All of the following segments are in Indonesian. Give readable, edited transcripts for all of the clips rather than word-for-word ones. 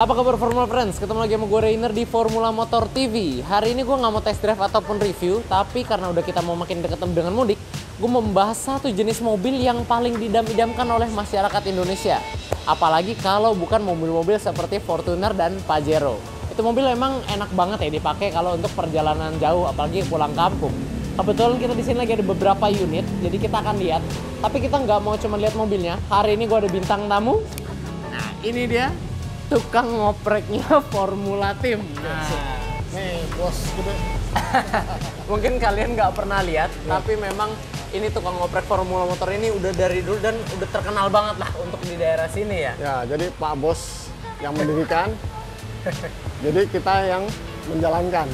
Apa kabar Formula Friends? Ketemu lagi sama gue Rainer di Formula Motor TV. Hari ini gue nggak mau test drive ataupun review, tapi karena udah kita mau makin dekat dengan mudik, gue membahas satu jenis mobil yang paling didam-idamkan oleh masyarakat Indonesia. Apalagi kalau bukan mobil-mobil seperti Fortuner dan Pajero. Itu mobil emang enak banget ya dipakai kalau untuk perjalanan jauh, apalagi pulang kampung. Kebetulan kita di sini lagi ada beberapa unit, jadi kita akan lihat. Tapi kita nggak mau cuma lihat mobilnya. Hari ini gue ada bintang tamu. Nah, ini dia. Tukang ngopreknya Formula Team. Nah, nih bos gede. Mungkin kalian nggak pernah lihat, tapi memang ini tukang ngoprek Formula Motor ini udah dari dulu dan udah terkenal banget lah untuk di daerah sini ya. Ya, jadi Pak Bos yang mendirikan, jadi kita yang menjalankan.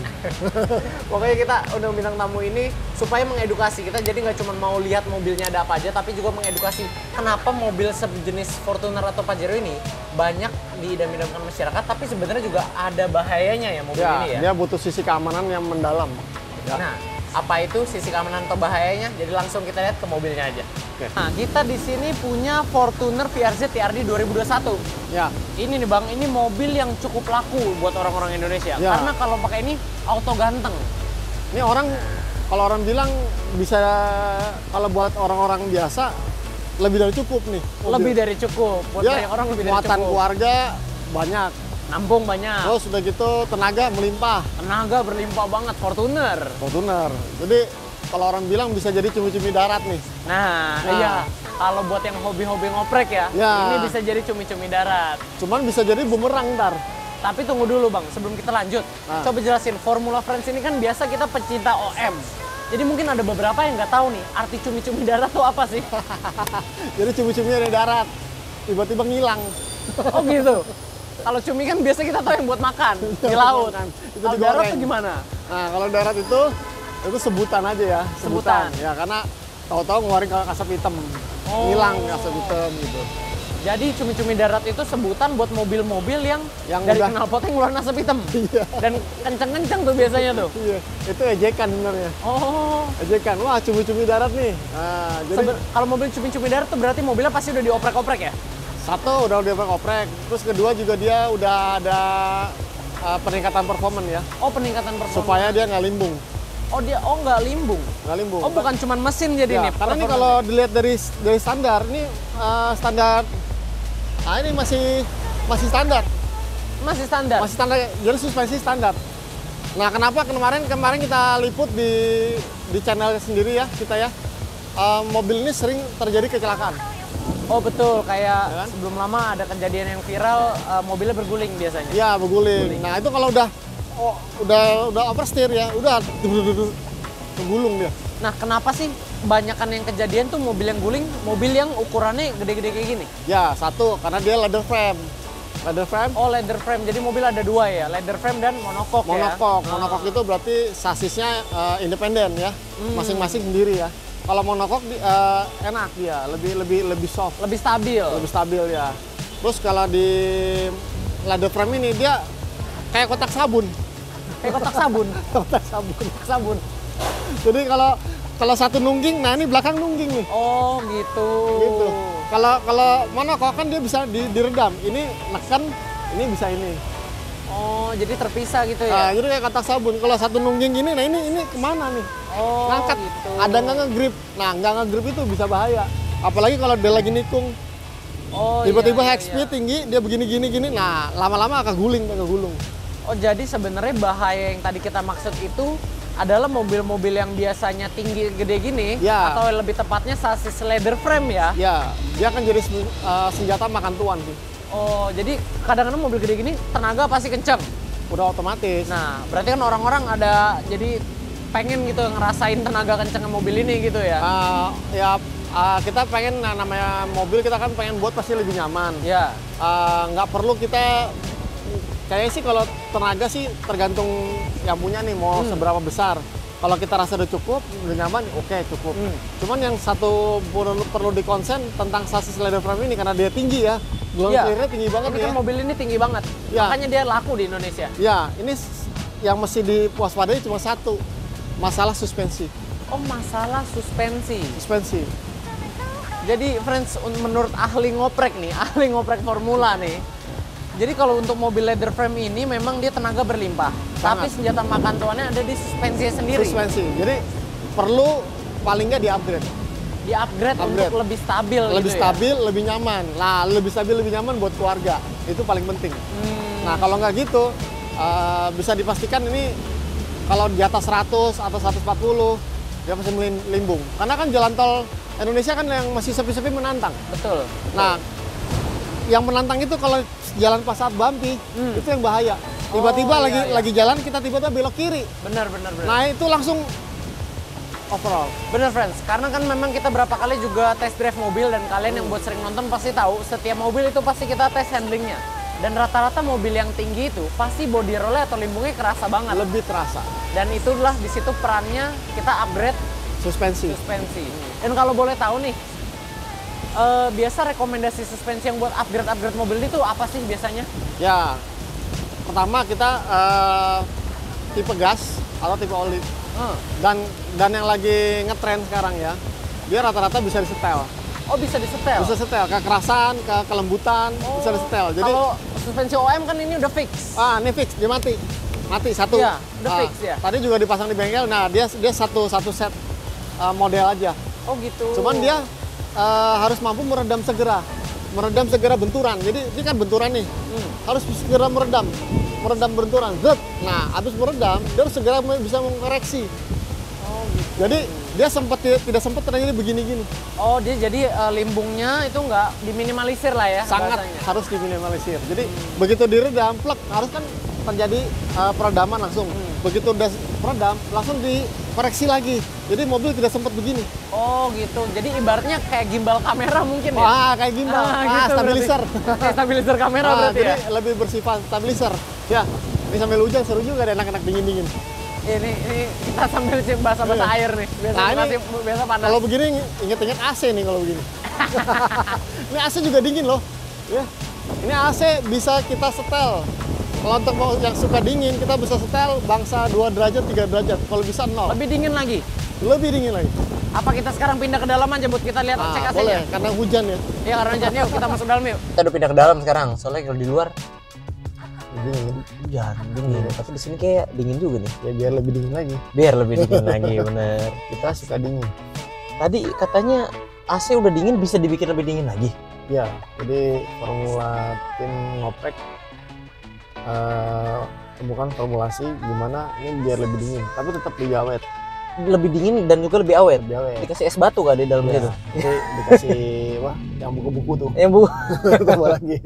Pokoknya kita udah bintang tamu ini supaya mengedukasi kita, jadi nggak cuma mau lihat mobilnya ada apa aja, tapi juga mengedukasi kenapa mobil sejenis Fortuner atau Pajero ini banyak diidam-idamkan masyarakat, tapi sebenarnya juga ada bahayanya ya mobil ini ya. Dia butuh sisi keamanan yang mendalam. Ya. Nah, apa itu sisi keamanan atau bahayanya? Jadi langsung kita lihat ke mobilnya aja. Oke. Nah, kita di sini punya Fortuner VRZ TRD 2021. Ya, Ini nih Bang, ini mobil yang cukup laku buat orang-orang Indonesia. Ya. Karena kalau pakai ini auto ganteng. ini orang kalau orang bilang bisa, kalau buat orang-orang biasa lebih dari cukup nih. mobil. Lebih dari cukup. Buat Dia banyak orang lebih dari muatan cukup. keluarga banyak. Nampung banyak. Terus udah gitu tenaga melimpah. Tenaga berlimpah banget Fortuner. Fortuner. Jadi kalau orang bilang bisa jadi cumi-cumi darat nih. Nah, iya. Kalau buat yang hobi-hobi ngoprek ya, Ya. ini bisa jadi cumi-cumi darat. Cuman bisa jadi bumerang ntar. Tapi tunggu dulu Bang, sebelum kita lanjut. Nah. Coba jelasin, Formula Friends ini kan biasa kita pecinta OM. Jadi mungkin ada beberapa yang nggak tahu nih, arti cumi-cumi darat tuh apa sih? Jadi cumi-cumi dari darat. Tiba-tiba ngilang. Oh gitu? Kalau cumi kan biasa kita tahu yang buat makan, di laut. Makan. Itu Kalau darat digoreng. tuh gimana? Nah, kalau darat itu sebutan aja ya. Sebutan. Ya, karena tahu-tahu ngeluarin asap hitam. Oh. Ngilang asap hitam gitu. Jadi cumi-cumi darat itu sebutan buat mobil-mobil yang dari udah- knalpotnya ngeluarin asap hitam. Iya. Dan kenceng-kenceng tuh biasanya tuh. Iya, itu ejekan sebenarnya. Oh. Ejekan. Wah, cumi-cumi darat nih. Nah, jadi Kalau mobil cumi-cumi darat tuh berarti mobilnya pasti udah dioprek-oprek ya? satu udah oprek. Terus kedua juga dia udah ada peningkatan performa ya. Oh, peningkatan performa. Supaya dia nggak limbung. Oh, nggak limbung. Nggak limbung. Oh, bukan cuma mesin jadi Ya, nih. karena ini performanya. kalau dilihat dari standar, ini standar. Nah, ini masih standar. Masih standar. Masih standar, jadi suspensi standar. Nah, kenapa kemarin kita liput di channel sendiri ya, kita ya. Mobil ini sering terjadi kecelakaan. Oh betul, kayak Ya kan? sebelum lama ada kejadian yang viral, mobilnya berguling biasanya. Iya, berguling. Nah, itu kalau udah oversteer ya, udah tergulung dia. Nah, kenapa sih kebanyakan yang kejadian tuh mobil yang guling, mobil yang ukurannya gede-gede kayak gini? Ya, satu karena dia leather frame. Leather frame, Oh, leather frame. Jadi mobil ada dua ya, leather frame dan monokok ya. monokok itu berarti sasisnya independen ya, masing-masing sendiri ya. Kalau monokok enak dia, lebih soft. Lebih stabil. Lebih stabil ya. Terus kalau di leather frame ini dia kayak kotak sabun. Kayak kotak sabun. Kotak sabun. Kotak sabun. Jadi kalau satu nungging, nah ini belakang nungging nih. Oh, gitu. Gitu. Kalau monokok kan dia bisa diredam. Ini neken, ini bisa ini. Oh, jadi terpisah gitu Nah, ya? jadi kayak kotak sabun. Kalau satu nungging gini, nah ini kemana nih? Oh, Ngangkat. gitu. Ada nggak nge-grip? Nah, nggak nge-grip itu bisa bahaya. Apalagi kalau dia lagi nikung. Oh, Tiba-tiba iya, high iya, speed iya. tinggi, dia begini. Nah, lama-lama akan gulung. Oh, jadi sebenarnya bahaya yang tadi kita maksud itu adalah mobil-mobil yang biasanya tinggi gede gini, Ya. atau lebih tepatnya sasis leather frame ya. Ya, dia akan jadi senjata makan tuan sih. Oh, jadi kadang-kadang mobil gede gini tenaga pasti kenceng. Udah otomatis. Nah, berarti kan orang-orang ada jadi pengen gitu ngerasain tenaga kenceng mobil ini gitu ya. Kita pengen namanya mobil kita kan pengen buat pasti lebih nyaman. Ya. Nggak perlu kita kayaknya sih kalau tenaga sih tergantung yang punya nih mau seberapa besar. Kalau kita rasa udah cukup, udah nyaman, oke cukup. Cuman yang satu perlu dikonsen tentang sasis leather frame ini karena dia tinggi ya. Gelang Iya. clear-nya tinggi banget Ini ya. kan mobil ini tinggi banget. Ya. Makanya dia laku di Indonesia. Ya, ini yang mesti diwaspadai cuma satu. Masalah suspensi. Oh, masalah suspensi. Suspensi. Jadi friends, menurut ahli ngoprek nih, ahli ngoprek formula nih, Jadi kalau untuk mobil leather frame ini memang dia tenaga berlimpah. Tapi Sangat. senjata makan tuannya ada di suspensinya sendiri. Suspensi. Jadi perlu paling nggak di-upgrade. Di-upgrade untuk lebih stabil Lebih gitu stabil, lebih nyaman. Nah, lebih stabil, lebih nyaman buat keluarga. Itu paling penting. Nah, kalau nggak gitu, bisa dipastikan ini kalau di atas 100 atau 140, dia pasti melimbung. Karena kan jalan tol Indonesia kan yang masih sepi-sepi menantang. Betul. Nah, yang menantang itu kalau jalan pas saat bumpy, itu yang bahaya. Tiba-tiba lagi jalan, kita tiba-tiba belok kiri. Benar. Nah, itu langsung overall. Bener friends, karena kan memang kita berapa kali juga test drive mobil dan kalian yang buat sering nonton pasti tahu setiap mobil itu pasti kita tes handlingnya. Dan rata-rata mobil yang tinggi itu pasti body roll-nya atau limbungnya kerasa banget. Lebih terasa. Dan itulah di situ perannya kita upgrade Suspensi. Dan kalau boleh tahu nih, biasa rekomendasi suspensi yang buat upgrade mobil itu apa sih biasanya? Ya, pertama kita tipe gas atau tipe oli. Dan yang lagi ngetren sekarang ya, dia rata-rata bisa disetel. Oh, bisa disetel? Bisa setel, kekerasan, kelembutan, bisa disetel. Jadi kalau suspensi OM kan ini udah fix. ini fix, dia mati satu. Iya, udah fix ya. Tadi juga dipasang di bengkel. Nah, dia satu set model aja. Oh gitu. Cuman dia harus mampu meredam segera benturan. Jadi ini kan benturan nih, harus segera meredam benturan. Zet. Nah, habis meredam, dia harus segera bisa mengkoreksi. Oh gitu. Jadi dia tidak sempat terjadi begini-gini. Oh, dia jadi limbungnya itu nggak diminimalisir lah ya? Sangat bahasanya. harus diminimalisir. Jadi begitu diredam, plek, harus kan terjadi peredaman langsung. Begitu udah peredam, langsung dikoreksi lagi. Jadi mobil tidak sempat begini. Oh gitu. Jadi ibaratnya kayak gimbal kamera mungkin ya? Wah, kayak gimbal. Gitu Stabilizer. Kayak stabilizer kamera berarti jadi ya? lebih bersifat stabilizer. Ya, ini sambil hujan seru juga ada enak-enak dingin-dingin. Ini kita sambil basah-basah air nih. Biasa panas. Kalau begini inget-inget AC nih kalau begini. Ini AC juga dingin loh. Ya. Ini AC bisa kita setel. Kalau untuk yang suka dingin, kita bisa setel bangsa 2 derajat, 3 derajat. Kalau bisa 0. Lebih dingin lagi? Lebih dingin lagi. Apa kita sekarang pindah ke dalam aja buat kita lihat cek AC-nya? Boleh, karena hujan ya. Iya, karena hujan. Yuk kita masuk dalam yuk. Kita udah pindah ke dalam sekarang. Soalnya kalau di luar Dingin. dingin. Tapi di sini kayak dingin juga nih. Ya biar lebih dingin lagi. Biar lebih dingin lagi, bener. Kita suka dingin. Tadi katanya AC udah dingin bisa dibikin lebih dingin lagi. Ya, jadi formula tim ngoprek temukan formulasi gimana ini biar lebih dingin, tapi tetap lebih awet. Lebih dingin dan juga lebih awet. Lebih awet. Dikasih es batu kah di dalam situ? Jadi dikasih yang buku-buku tuh. Yang bu. Tambah lagi.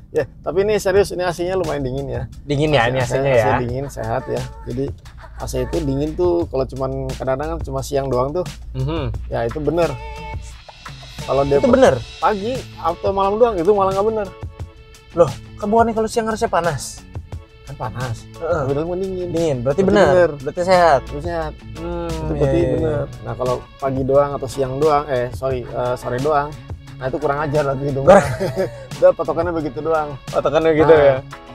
Ya, tapi ini serius, ini AC-nya lumayan dingin ya. Dingin ya ini AC-nya ya. AC dingin, sehat ya. Jadi AC itu dingin tuh kalau cuman kadang-kadang cuma siang doang tuh. Ya itu bener. Kalau dia itu bener. Pagi atau malam doang itu malah nggak bener. Loh, kan bukannya kalau siang harusnya panas? Kan panas. Tapi dalam dingin. Dingin, berarti bener. Berarti sehat. Itu sehat. Itu Iya, berarti bener. Nah kalau pagi doang atau siang doang, sore doang, nah itu kurang ajar lagi dong. Udah patokannya begitu doang. Patokannya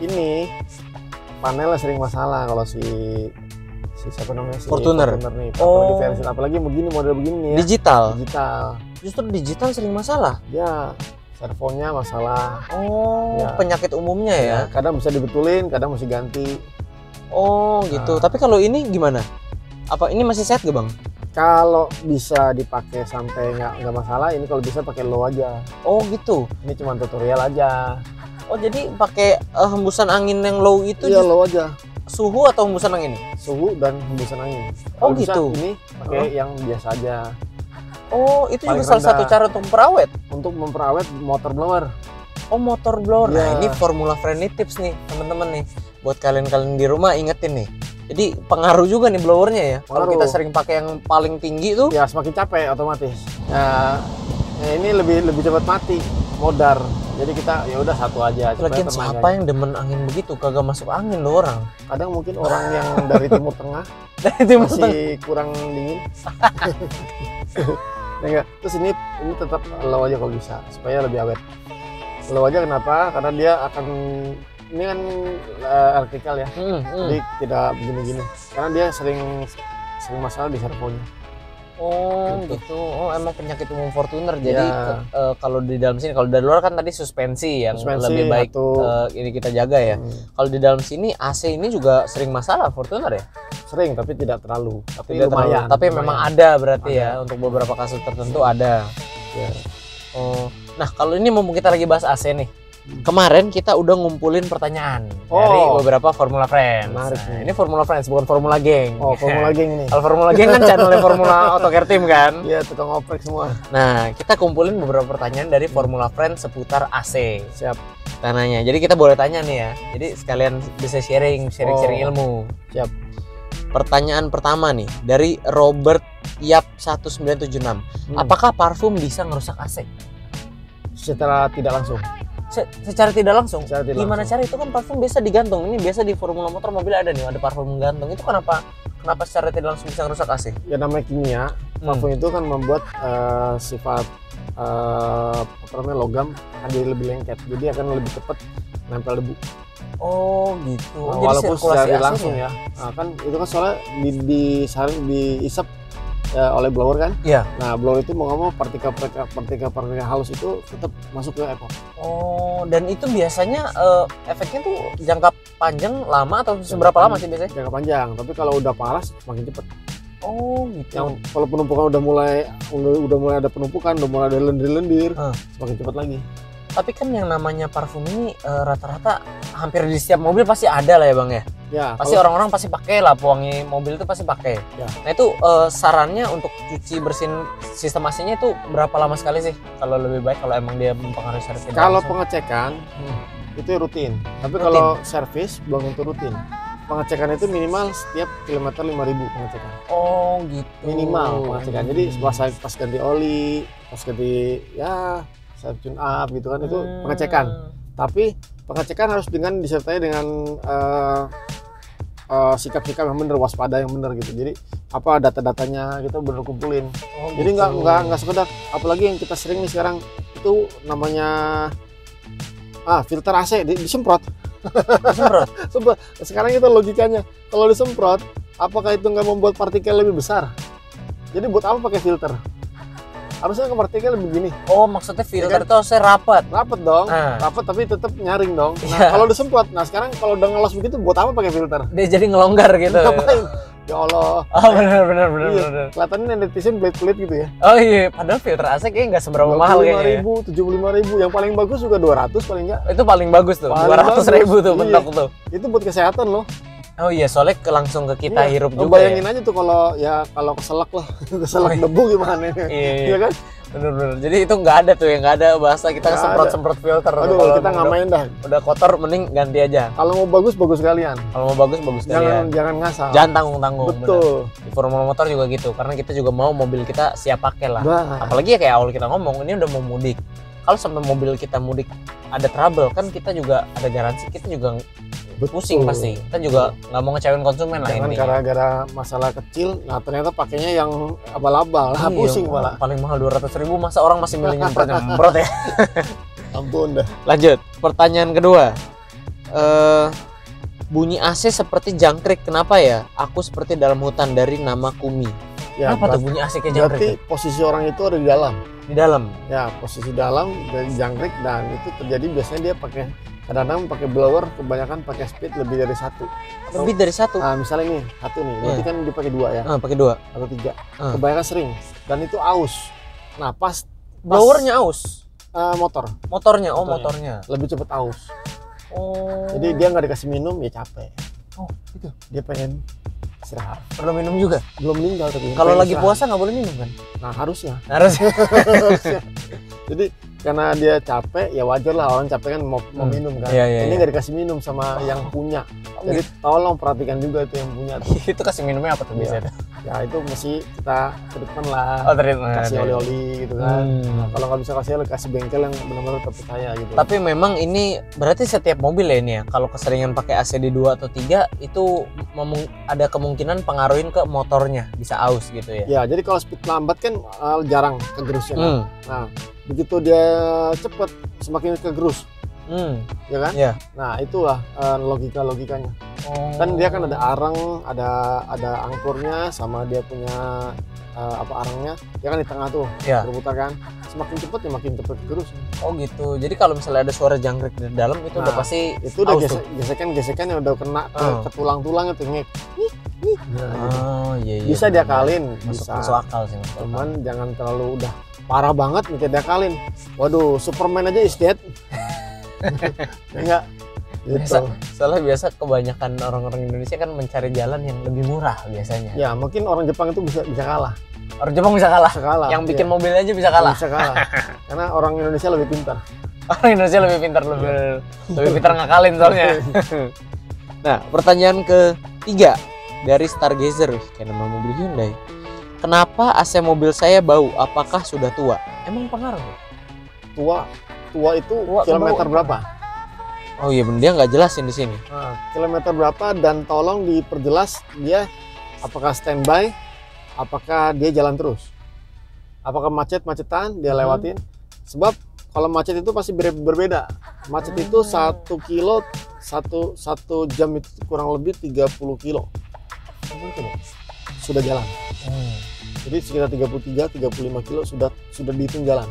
Ini panelnya sering masalah kalau si siapa namanya si Fortuner nih. Oh. Apalagi begini model begini nih ya. Digital. Justru digital sering masalah. Ya, servonya masalah. Oh, ya. Penyakit umumnya ya. Kadang bisa dibetulin, kadang mesti ganti. Oh, gitu. Tapi kalau ini gimana? Apa ini masih sehat gak, Bang? Kalau bisa dipakai sampai nggak masalah, ini kalau bisa pakai low aja. Oh, gitu. Ini cuma tutorial aja. Oh, jadi pakai hembusan angin yang low itu Iya, low aja. Suhu atau hembusan angin? Suhu dan hembusan angin. Oh, Kalau bisa, gitu. Ini pakai yang biasa aja. Oh, itu Paling juga salah satu rendah. cara untuk memperawet. Untuk memperawet motor blower. Oh, motor blower. Nah, Ya. ini formula friendly tips nih, teman-teman nih. Buat kalian-kalian di rumah ingetin nih. Jadi pengaruh juga nih blowernya ya. Kalau Pengaruh. kita sering pakai yang paling tinggi tuh, Ya semakin capek otomatis. Ya, ini lebih cepat mati, modar. Jadi kita ya udah satu aja. supaya lagian tenang siapa aja. yang demen angin begitu? Kagak masuk angin loh orang. Kadang mungkin orang yang dari timur tengah Dari timur tengah. masih kurang dingin. Ya enggak. Terus ini tetap low aja kalau bisa supaya lebih awet. Low aja kenapa? Karena dia akan ini kan vertikal ya. Jadi tidak begini-gini. Karena dia sering masalah di servonya. Oh gitu. Oh emang penyakit umum Fortuner. Jadi Ya. kalau di dalam sini, kalau dari luar kan tadi suspensi yang Suspensi lebih baik atau- ini kita jaga ya. Kalau di dalam sini AC ini juga sering masalah Fortuner ya. Sering tapi tidak terlalu. Tapi Tidak terlalu. lumayan. Tapi lumayan. memang ada berarti Ada. ya untuk beberapa kasus tertentu ada. Ya. Oh. Nah kalau ini mumpung kita lagi bahas AC nih. Kemarin kita udah ngumpulin pertanyaan dari Oh. beberapa Formula Friends. Menarik Nah, nih. ini Formula Friends bukan Formula Geng. Oh, Formula Geng nih. Kalau Formula Geng kan channelnya Formula Autocare Team kan. Iya, tukang oprek semua. Nah, kita kumpulin beberapa pertanyaan dari Formula Friends seputar AC. Siap. Tanahnya. Jadi kita boleh tanya nih ya. Jadi sekalian bisa sharing ilmu. Siap. Pertanyaan pertama nih dari Robert Yap 1976. Apakah parfum bisa ngerusak AC? Secara tidak langsung. Secara tidak langsung. Secara tidak Gimana langsung. cara itu kan parfum biasa digantung. Ini biasa di Formula Motor mobil ada nih, ada parfum gantung. Itu kenapa secara tidak langsung bisa ngerusak AC? Ya namanya kimia. Parfum itu kan membuat sifat apa namanya logam akan jadi lebih lengket. Jadi akan lebih cepat nempel debu. Oh gitu. Nah, Jadi walaupun sirkulasi secara tidak AC-nya. langsung ya. Nah, kan itu kan soalnya diisap oleh blower kan. Iya. Nah, blower itu mau nggak mau partikel halus itu tetap masuk ke ekor. Oh, dan itu biasanya efeknya tuh jangka panjang lama atau seberapa lama sih biasanya? Jangka panjang. Tapi kalau udah panas makin cepat. Oh gitu. Yang kalau penumpukan udah mulai ada penumpukan, udah mulai ada lendir-lendir, semakin cepat lagi. Tapi kan yang namanya parfum ini rata-rata hampir di setiap mobil pasti ada lah ya bang ya. Ya, Pasti orang-orang pasti pakai lah, pewangi mobil itu pasti pakai. Ya. Nah itu sarannya untuk cuci bersihin sistem AC-nya itu berapa lama sekali sih? Kalau lebih baik kalau emang dia mempengaruhi secara tidak kalau langsung. pengecekan itu rutin. Tapi Rutin. kalau servis belum tentu rutin. Pengecekan itu minimal setiap kilometer 5.000 pengecekan. Oh gitu. Minimal pengecekan. Jadi pas ganti oli, pas ganti ya self tune up gitu kan itu pengecekan. Tapi pengecekan harus disertai dengan sikap-sikap yang benar, waspada yang benar gitu. Jadi apa data-datanya kita benar kumpulin. Oh, Jadi gitu. nggak sekedar, apalagi yang kita sering nih sekarang itu namanya filter AC disemprot. Disemprot. Sekarang itu logikanya, kalau disemprot, apakah itu nggak membuat partikel lebih besar? Jadi buat apa pakai filter? Harusnya ke partikel begini, Oh maksudnya filter Ya kan? itu harusnya rapat. rapat dong, Ah. rapat tapi tetap nyaring dong. Nah Iya. kalau disemprot, nah sekarang kalau udah ngelos begitu, buat apa pakai filter? Dia jadi ngelonggar gitu. Ngapain? Ya Allah, Oh benar. iya. Kelihatannya netizen pelit-pelit gitu ya. Oh iya, padahal filter AC kayaknya nggak seberapa mahal kayaknya. 75.000, yang paling bagus juga 200 paling nggak. Itu paling bagus tuh, Paling 200.000 tuh bagus. mentok Iya. tuh. Itu buat kesehatan loh. Oh iya, soalnya langsung ke kita Iya. hirup Lo juga bayangin ya. aja tuh kalau keselak lah, keselak Oh, iya. debu gimana nih? Iya. Iya kan? Bener. Jadi itu nggak ada tuh, yang nggak ada bahasa kita Nggak semprot filter. Aduh, Kalau kita emang nggak main dah. udah kotor, mending ganti aja. Kalau mau bagus kalian. Kalau mau bagus sekalian. Jangan ngasal. Jangan tanggung-tanggung. Betul. bener. Di Formula Motor juga gitu, karena kita juga mau mobil kita siap pakai lah. Bah. Apalagi ya kayak awal kita ngomong, ini udah mau mudik. Kalau sampai mobil kita mudik ada trouble, kan kita juga ada garansi, kita juga pusing pasti. Kita juga nggak mau ngecewain konsumen lah Jangan ini. gara-gara masalah kecil, nah ternyata pakainya yang abal-abal, lah pusing malah. Paling mahal 200.000, masa orang masih milih nyemprot ya. Ampun dah. Lanjut, pertanyaan kedua. Bunyi AC seperti jangkrik, kenapa ya? Aku seperti dalam hutan, dari nama Kumi. Ya, Kenapa tuh bunyi AC kayak jangkrik? berarti posisi orang itu ada di dalam. Di dalam. Ya, posisi dalam dari jangkrik, dan itu terjadi biasanya dia pakai kadang-kadang pakai blower, kebanyakan pakai speed lebih dari 1. Lebih dari 1. Nah, misalnya nih, 1 nih, berarti kan dia pakai 2 ya, Pakai 2. atau 3. Ah. Kebanyakan sering, dan itu aus. Nah, pas Blowernya aus. motor Motornya, Motornya. lebih cepat aus. Oh. Jadi dia nggak dikasih minum, ya capek. Oh, gitu. Dia pengen istirahat. Perlu minum juga. Belum meninggal tapi Kalau pengen lagi istirahat. puasa nggak boleh minum kan? Nah, harusnya. Harus. Jadi karena dia capek, ya wajar lah orang capek kan mau minum kan. Iya, iya, Ini iya. nggak dikasih minum sama yang punya. Jadi tolong perhatikan juga itu yang punya. Itu kasih minumnya apa tuh Iya. biasanya? Ya itu mesti kita treatment lah. Oh, treatment. Kasih oli-oli gitu kan. Hmm. Nah, kalau nggak bisa kasih oli, kasih bengkel yang benar-benar terpercaya gitu. Tapi memang ini berarti setiap mobil ya ini ya. Kalau keseringan pakai AC di 2 atau 3 itu ada kemungkinan pengaruhin ke motornya, bisa aus gitu ya. Ya, jadi kalau speed lambat kan jarang kegerusnya kan. Hmm. Nah, begitu dia cepet semakin kegerus. ya kan? Iya. Nah itulah logikanya. Oh. Kan dia kan ada areng, ada angkurnya, sama dia punya arengnya, dia kan di tengah tuh Iya. berputar kan. Semakin cepet ya makin cepet gerus. Oh gitu. Jadi kalau misalnya ada suara jangkrik di dalam itu udah Nah, pasti Itu udah aus tuh. gesekan yang udah kena ke tulang-tulang itu ngek. Oh iya. Bisa diakalin, Masuk bisa. akal sih. Masuk akal. Cuman jangan terlalu udah parah banget mikir diakalin. Waduh, Superman aja is dead. Enggak. Biasa, Gitu. soalnya biasa kebanyakan orang-orang Indonesia kan mencari jalan yang lebih murah biasanya. Ya, mungkin orang Jepang itu bisa kalah. Orang Jepang bisa kalah. Bisa kalah. Yang bikin iya. mobil aja bisa kalah. Bisa kalah. Karena orang Indonesia lebih pintar. Orang Indonesia lebih pintar, lebih pintar ngakalin soalnya. Nah, pertanyaan ketiga dari Stargazer, kayak nama mobil Hyundai. Kenapa AC mobil saya bau? Apakah sudah tua? Emang pengaruh? Tua itu kilometer kebau. berapa? Oh iya, dia nggak jelasin di sini. Nah, kilometer berapa, dan tolong diperjelas dia apakah standby, apakah dia jalan terus, apakah macet-macetan dia lewatin. Sebab kalau macet itu pasti berbeda. Macet itu 1 kilo satu jam itu kurang lebih 30 kilo sudah jalan. Jadi sekitar 33-35 kilo sudah dihitung jalan.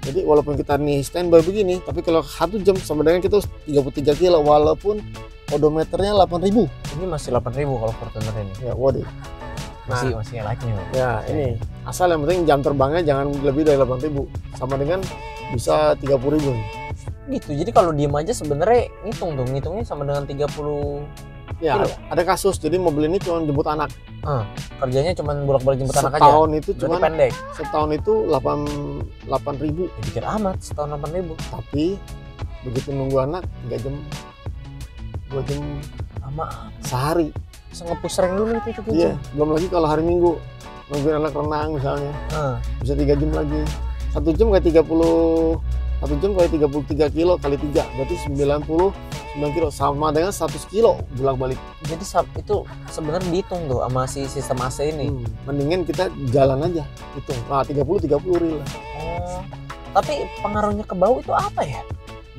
Jadi walaupun kita nih standby begini, tapi kalau 1 jam sama dengan kita 33 kilo walaupun odometernya 8.000. Ini masih 8.000 kalau Fortuner ini. Ya, waduh. Masih Nah, like-nya. ya ini asal yang penting jam terbangnya jangan lebih dari 8.000, sama dengan bisa 30.000. Gitu. Jadi kalau diem aja sebenarnya ngitungnya sama dengan 30. Ya, Kilo. ada kasus. Jadi mobil ini cuma jemput anak. Kerjanya cuma bolak-balik jemput anak aja. Setahun itu Berarti cuma pendek. setahun itu 8.000. Ya, dikit amat setahun 8.000. Tapi begitu nunggu anak 3 jam, 2 jam Lama. sehari. Bisa nge-push rank dulu itu cukup. Iya, belum lagi kalau hari Minggu nungguin anak renang misalnya, bisa 3 jam lagi. 1 jam kayak 33 kilo kali 3 berarti 99 kilo, sama dengan 100 kilo bolak-balik. Jadi itu sebenarnya dihitung tuh sama si sistem AC ini. Mendingan kita jalan aja hitung. Nah, 30 real. Oh. Tapi pengaruhnya ke bau itu apa ya?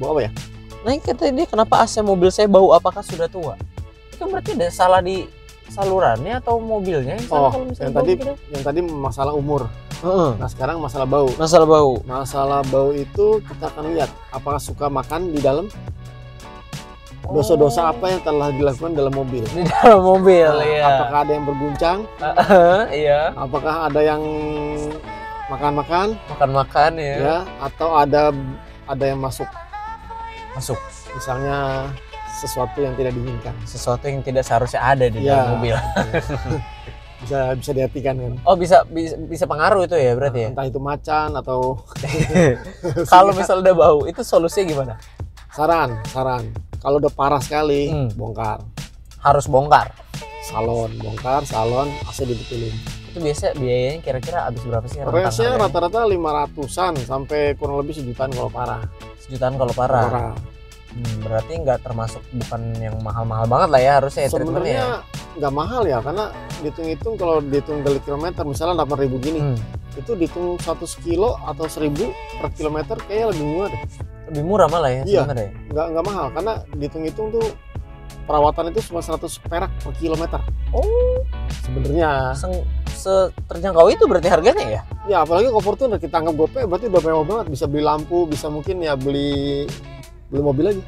Bau apa ya? Nah, kata dia kenapa AC mobil saya bau? Apakah sudah tua? Itu berarti ada salah di salurannya atau mobilnya yang salah kalau misalnya bau gitu? Yang tadi masalah umur. Nah, sekarang masalah bau. Masalah bau itu kita akan lihat apakah suka makan di dalam. Dosa-dosa apa yang telah dilakukan dalam mobil? Di dalam mobil, ya. Apakah ada yang berguncang? Iya. Apakah ada yang makan-makan? Makan-makan ya. Ya, atau ada yang masuk. Misalnya sesuatu yang tidak diinginkan. Sesuatu yang tidak seharusnya ada di dalam mobil. bisa dihatikan kan. Oh, bisa pengaruh itu ya berarti ya. Entah itu macan atau Kalau misalnya udah bau, itu solusinya gimana? Saran. Kalau udah parah sekali, bongkar. Harus bongkar. Salon, AC dibetulin. Itu biasa biayanya kira-kira habis berapa sih? Range-nya rata-rata 500-an sampai kurang lebih 1 jutaan kalau parah. 1 jutaan kalau parah. Berarti nggak termasuk, bukan yang mahal-mahal banget lah ya harusnya ya treatmentnya. Sebenarnya nggak mahal ya, karena dihitung-hitung kalau dihitung dari kilometer misalnya 8.000 gini, itu dihitung 100 kilo atau 1.000 per kilometer kayaknya lebih murah deh. Lebih murah malah ya sebenarnya. Nggak mahal karena dihitung-hitung tuh perawatan itu cuma 100 perak per kilometer. Oh, sebenarnya terjangkau itu berarti harganya ya? Ya, apalagi kalau Fortuner kita anggap gope berarti udah mewah banget, bisa beli lampu, bisa mungkin ya beli mobil lagi.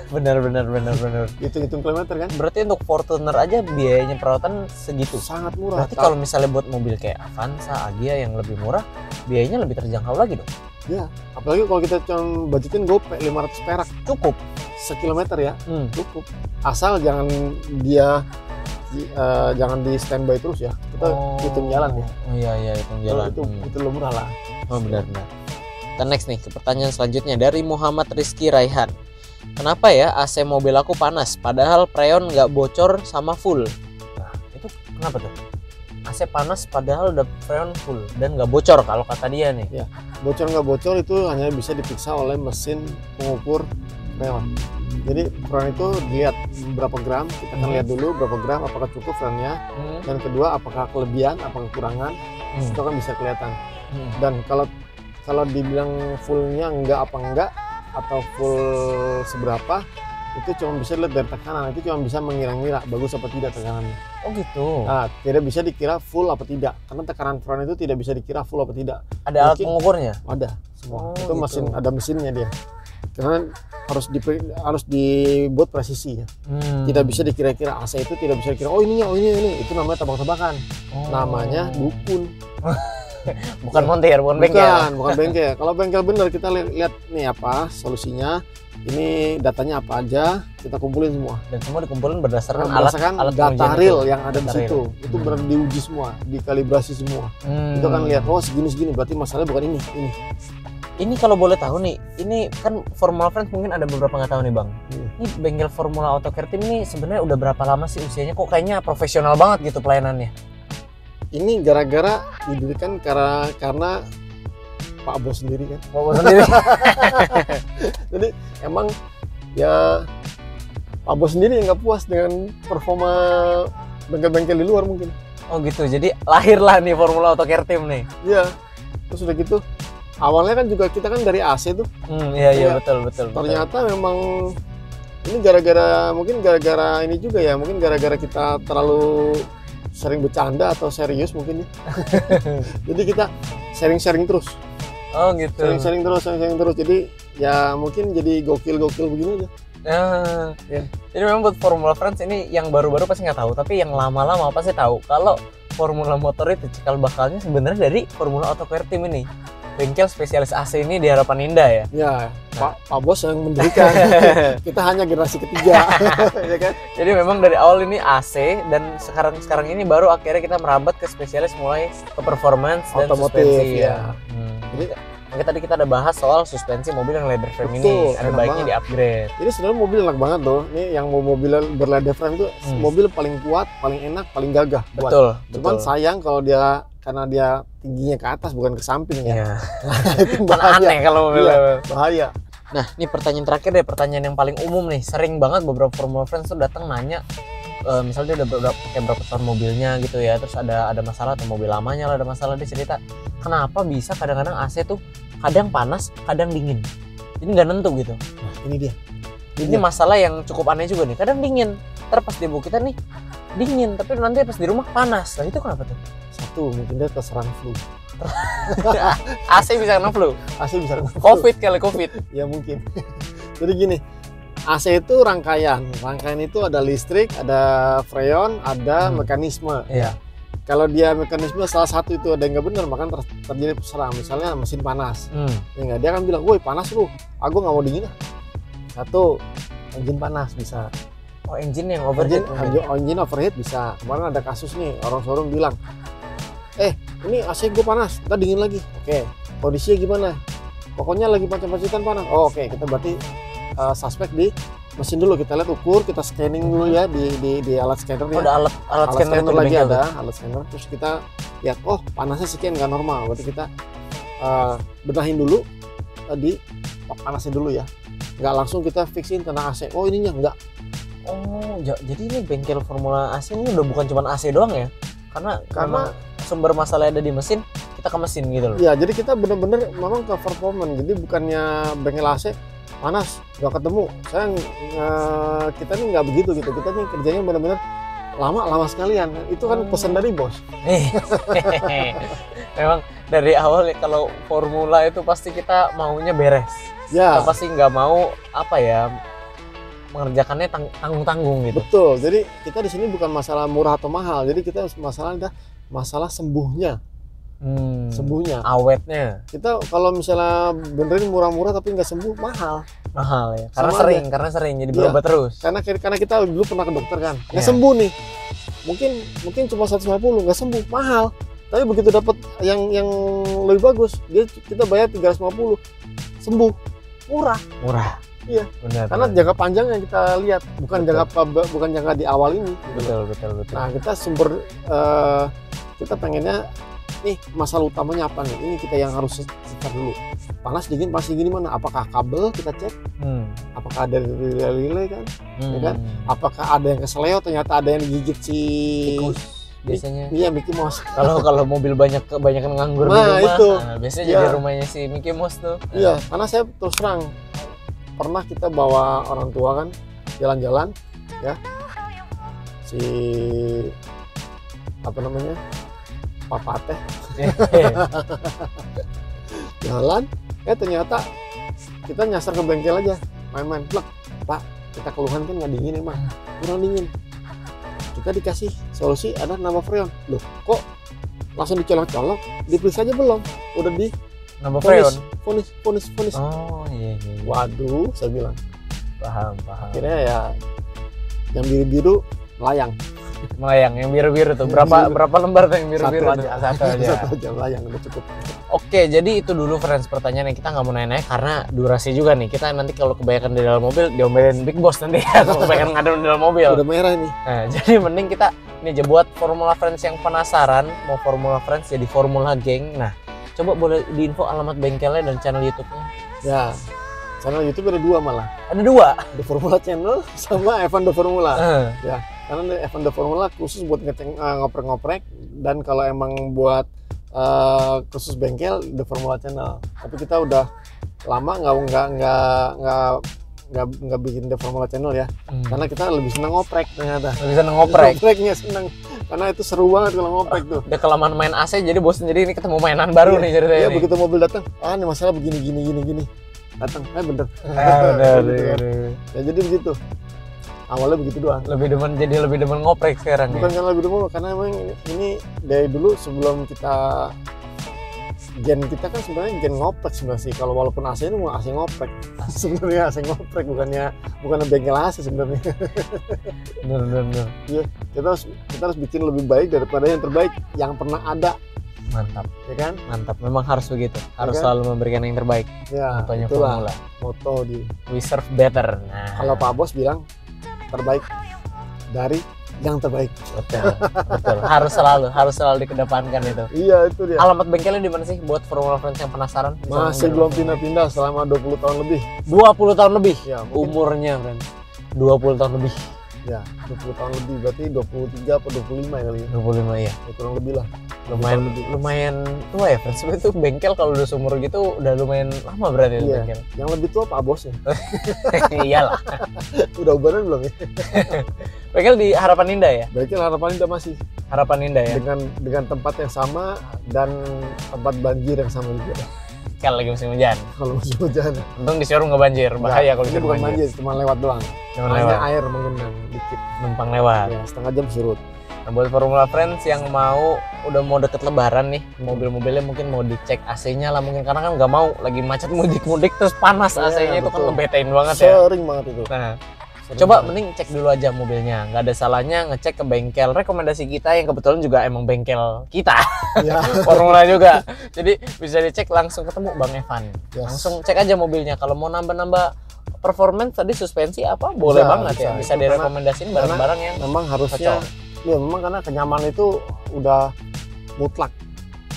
Benar. Hitung kilometer kan. Berarti untuk Fortuner aja biayanya perawatan segitu. Sangat murah. Berarti kalau misalnya buat mobil kayak Avanza, Agya yang lebih murah, biayanya lebih terjangkau lagi dong. Ya, apalagi kalau kita cuma budgetin gope 500 perak cukup sekilometer ya. Cukup. Asal jangan di standby terus ya. Kita hitung jalan ya. Oh iya, hitung jalan. Itu lebih murah lah. Oh, benar. Kita next nih ke pertanyaan selanjutnya dari Muhammad Rizky Raihan. Kenapa ya AC mobil aku panas padahal freon nggak bocor sama full? Nah, itu kenapa tuh? AC panas padahal udah freon full dan nggak bocor kalau kata dia nih. Ya, bocor nggak bocor itu hanya bisa diperiksa oleh mesin pengukur freon. Jadi freon itu dilihat berapa gram, kita akan lihat dulu berapa gram, apakah cukup freonnya, dan kedua apakah kelebihan, apakah kekurangan, itu kan bisa kelihatan. Dan kalau dibilang fullnya enggak apa enggak, atau full seberapa, itu cuma bisa dilihat dari tekanan, itu cuma bisa mengira-ngira bagus apa tidak tekanannya. Oh gitu. Nah, tidak bisa dikira full apa tidak, karena tekanan front itu tidak bisa dikira full apa tidak. Ada alat pengukurnya? Ada semua. Oh, itu gitu. mesin, ada mesinnya dia. Karena harus dibuat presisi ya. Tidak bisa dikira-kira, AC itu tidak bisa dikira. Oh ini, itu namanya tebak-tebakan. Oh. Namanya dukun. Bukan montir, bukan bengkel. Bukan bengkel. Kalau bengkel bener kita lihat nih apa solusinya. Ini datanya apa aja, kita kumpulin semua. Dan semua dikumpulin berdasarkan alat data real yang ada di Data situ. real. Itu benar diuji semua, dikalibrasi semua. Itu kan lihat, oh segini, berarti masalahnya bukan ini. Ini kalau boleh tahu nih, ini kan Formula Friends mungkin ada beberapa nggak tahu nih bang. Ini bengkel Formula Auto Care Team ini sebenarnya udah berapa lama sih usianya? Kok kayaknya profesional banget gitu pelayanannya? Ini gara-gara didirikan karena Pak Bos sendiri kan. Pak Bos sendiri. Jadi emang ya Pak Bos sendiri yang nggak puas dengan performa bengkel-bengkel di luar mungkin. Oh gitu, jadi lahirlah nih Formula Auto Care Team nih. Iya, terus udah gitu awalnya kan juga kita kan dari AC tuh. Iya betul. Ternyata memang ini mungkin gara-gara ini juga ya, mungkin gara-gara kita terlalu sering bercanda atau serius mungkin ya. Jadi kita sharing terus. Oh gitu. Sharing terus. Jadi ya mungkin jadi gokil begini aja. Ya. Jadi memang buat Formula Friends ini yang baru-baru pasti nggak tahu, tapi yang lama-lama pasti tahu kalau Formula Motor itu cikal bakalnya sebenarnya dari Formula Auto Care Team ini. Bengkel spesialis AC ini di Harapan Indah ya. Ya, Pak Bos yang mendirikan. Kita hanya generasi ketiga, ya kan? Jadi memang dari awal ini AC dan sekarang ini baru akhirnya kita merabat ke spesialis mulai ke performance dan Otomotif, suspensi ya. Jadi makanya tadi kita ada bahas soal suspensi mobil yang leather frame ini, ada enak baiknya banget. di-upgrade. Ini sebenarnya mobil enak banget loh. Ini yang mau mobil berleather frame itu mobil paling kuat, paling enak, paling gagah. Betul. Cuman sayang kalau karena dia tingginya ke atas bukan ke samping ya. Iya. Itu Kan aneh kalau mobil. Iya, bahaya. Nah, ini pertanyaan terakhir deh, pertanyaan yang paling umum nih. Sering banget beberapa Formula Friends tuh datang nanya, misalnya dia udah pakai berapa tahun mobilnya gitu ya, terus ada masalah atau mobil lamanya lah ada masalah, dia cerita kenapa bisa kadang-kadang AC tuh kadang panas, kadang dingin. Ini nggak nentu gitu. Nah, ini dia. Ini masalah yang cukup aneh juga nih. Kadang dingin, ntar pas di bawah kita nih dingin, tapi nanti pas di rumah panas. Nah itu kenapa tuh? Satu, mungkin dia keserang flu. AC bisa kena flu. AC bisa kena flu. Covid. Ya mungkin. Jadi gini, AC itu rangkaian itu ada listrik, ada freon, ada mekanisme. Iya. Kalau dia mekanisme salah satu itu ada yang nggak benar, maka terjadi serang. Misalnya mesin panas, ya nggak, dia akan bilang, woi panas lu, aku nggak mau dingin. Satu, engine panas bisa. Oh engine yang overheat. Engine overheat bisa. Kemarin ada kasus nih, orang showroom bilang, ini AC gue panas, kita dingin lagi. Oke, kondisinya gimana? Pokoknya lagi pancitan panas. Oh, oke, kita berarti suspek di mesin dulu, kita lihat ukur, kita scanning dulu ya di alat scanner. Oh, ada alat scanner lagi ada, alat scanner. Terus kita lihat, oh panasnya sekian nggak normal. Berarti kita benahin dulu di panasnya dulu ya. Nggak langsung kita fixin tentang AC. Oh ininya nggak. Oh, jadi ini bengkel Formula AC ini udah bukan cuma AC doang ya? Karena sumber masalah ada di mesin, kita ke mesin gitu loh. Iya, jadi kita bener-bener memang ke performance. Jadi bukannya bengkel AC panas nggak ketemu. Kita nih nggak begitu gitu. Kita nih kerjanya bener-bener lama sekalian. Itu kan pesan dari bos. Memang dari awal kalau formula itu pasti kita maunya beres. Ya. Kita pasti nggak mau mengerjakannya tanggung-tanggung gitu. Betul. Jadi kita di sini bukan masalah murah atau mahal. Jadi kita masalah sembuhnya. Sembuhnya. Awetnya. Kita kalau misalnya benerin murah-murah tapi nggak sembuh, mahal ya. Karena sering jadi berobat terus. Karena kita dulu pernah ke dokter kan, nggak sembuh nih. Mungkin cuma 150, nggak sembuh, mahal. Tapi begitu dapat yang lebih bagus, kita bayar 350, sembuh, murah. Iya. Benar. Karena jangka panjang yang kita lihat, bukan jangka di awal ini. Betul. Nah, kita kita pengennya nih masalah utamanya apa nih? Ini kita yang harus secar dulu. Panas dingin mana? Apakah kabel kita cek? Apakah ada relay kan? Ya kan? Apakah ada yang keseleo? Ternyata ada yang digigit si tikus biasanya. Iya, Mickey Mouse. Kalau mobil kebanyakan nganggur di rumah. Itu. Nah, biasanya jadi rumahnya si Mickey Mouse tuh. Iya, karena saya terus terang pernah kita bawa orang tua kan jalan-jalan ya, si apa namanya papa teh jalan, ternyata kita nyasar ke bengkel aja, main-main, plek, Pak, kita keluhan kan nggak dingin emang, kurang dingin. Kita dikasih solusi ada nambah freon, loh kok langsung dicolok-colok, diperiksa aja belum, udah di nambah freon. Fonis. Oh iya. Waduh, saya bilang. Paham. Akhirnya ya yang biru-biru melayang. Melayang, yang biru-biru tuh. Berapa lembar tuh yang biru-biru? Satu aja. Satu aja melayang udah cukup. Oke, jadi itu dulu friends pertanyaan yang kita nggak mau nanya karena durasi juga nih. Kita nanti kalau kebanyakan di dalam mobil diomelin Big Boss nanti ya kalau kebanyakan ngadem di dalam mobil. Udah merah ini. Nah, jadi mending kita ini aja buat Formula Friends yang penasaran mau Formula Friends jadi Formula Geng. Nah, coba boleh diinfo alamat bengkelnya dan channel YouTube-nya. Ya, channel YouTube ada 2 malah. Ada 2. The Formula Channel sama Evan The Formula. Ya, karena Evan The Formula khusus buat ngoprek-ngoprek, dan kalau emang buat khusus bengkel The Formula Channel. Tapi kita udah lama nggak bikin The Formula Channel ya, karena kita lebih seneng ngoprek ternyata. Lebih seneng ngoprek. Ngopreknya seneng, karena itu seru banget kalau ngoprek tuh. Udah kelamaan main AC jadi bosen, jadi ini ketemu mainan baru nih ceritanya. Iya, nih. begitu mobil datang, ini masalah begini datang, bener. Bener. Ya jadi begitu. Awalnya begitu doang. Lebih demen ngoprek sekarang. Bukan ya? karena lebih demen, karena emang ini dari dulu sebelum kita gen kita kan sebenarnya gen ngoprek sebenarnya sih. Kalau walaupun AC ini mau AC ngoprek, sebenarnya AC ngoprek bukan bengkel AC sebenarnya. Bener. Iya, kita harus bikin lebih baik daripada yang terbaik yang pernah ada. Mantap. Ya kan? Mantap. Memang harus begitu. Harus kan? selalu memberikan yang terbaik. Ya, Motonya itulah Formula. moto di. We serve better. Nah, Kalau Pak Bos bilang terbaik dari yang terbaik. betul. Harus selalu dikedepankan itu. Iya, itu dia. Alamat bengkelnya di mana sih buat Formula Friends yang penasaran? Masih belum pindah-pindah selama 20 tahun lebih. 20 tahun lebih. Ya, mungkin, Umurnya, friends. 20 tahun lebih. ya, 20 tahun lebih, berarti 23 atau 25 kali ya. 25 ya. Ya, kurang lebih lah. Lumayan tua ya, friends. Sebenarnya itu bengkel kalau udah seumur gitu udah lumayan lama berarti itu Iya. bengkel. Yang lebih tua Pak Bos ya. Iyalah. Udah ubaran belum ya? Bengkel di Harapan Indah ya? Bengkel Harapan Indah masih Harapan Indah ya? dengan tempat yang sama dan tempat banjir yang sama juga. Kalau lagi musim hujan. Kalau musim hujan. Untung di showroom nggak banjir, bahaya kalau ini di showroom bukan banjir, cuma lewat doang. Cuma Hanya lewat. air mengenang dikit. Numpang lewat. Ya, setengah jam surut. Nah, buat Formula Friends yang udah mau deket lebaran nih, mobil-mobilnya mungkin mau dicek AC-nya lah mungkin, karena kan nggak mau lagi macet mudik-mudik terus panas Iya, AC-nya itu kan betul. ngebetain banget ya. Sering banget itu. Nah, Sering coba banget. mending cek dulu aja mobilnya, nggak ada salahnya ngecek ke bengkel rekomendasi kita yang kebetulan juga emang bengkel kita. Ya. Formula juga, jadi bisa dicek langsung ketemu Bang Evan. Yes. Langsung cek aja mobilnya, kalau mau nambah-nambah performance tadi suspensi apa boleh banget ya, bisa Itu direkomendasiin barang-barang yang memang harusnya ya, memang karena kenyamanan itu udah mutlak.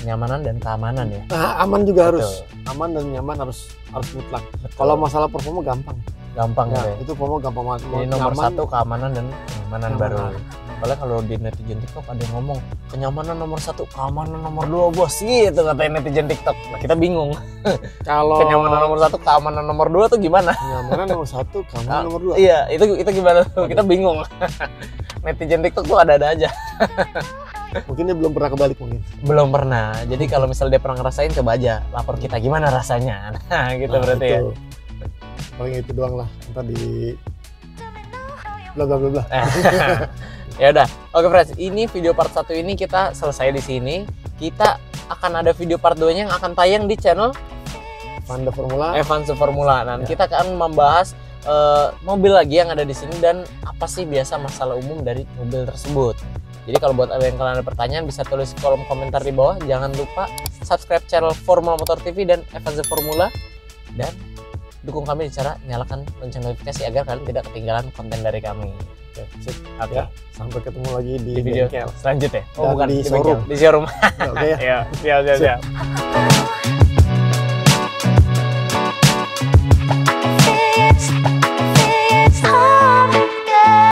kenyamanan dan keamanan ya. Nah, aman juga Betul. harus aman dan nyaman harus mutlak. Kalau masalah performa gampang. Gampang Ya, ya. itu performa gampang banget. Jadi nomor Nyaman, 1 keamanan dan kenyamanan baru. Apalagi kalau di netizen TikTok ada yang ngomong kenyamanan nomor 1, keamanan nomor 2 bos gitu katanya netizen TikTok. Nah, kita bingung. kalau Kenyamanan nomor 1, keamanan nomor 2 tuh gimana? kenyamanan nomor 1, keamanan nomor 2. Iya, itu gimana tuh? Kita bingung. Netizen TikTok tuh ada-ada aja. Mungkin dia belum pernah kebalik mungkin. Belum pernah. Jadi kalau misalnya dia pernah ngerasain, coba aja lapor kita gimana rasanya. Nah, gitu berarti ya. itu. Paling itu doang lah. Ntar di bla bla bla bla. Ya udah. Oke, friends, ini video part 1 ini kita selesai di sini. Kita akan ada video part 2-nya yang akan tayang di channel Panda Formula. Evan Formula. Nah, Ya. kita akan membahas mobil lagi yang ada di sini dan apa sih biasa masalah umum dari mobil tersebut. Jadi kalau buat kalian ada pertanyaan bisa tulis di kolom komentar di bawah. Jangan lupa subscribe channel Formula Motor TV dan Evan Formula, dan dukung kami di cara nyalakan lonceng notifikasi agar kalian tidak ketinggalan konten dari kami. Oke, sip. Oke. Ya, sampai ketemu lagi di Di video bengkel. selanjutnya. Dan di bengkel. showroom. Di showroom. Oke ya. Ya, siap.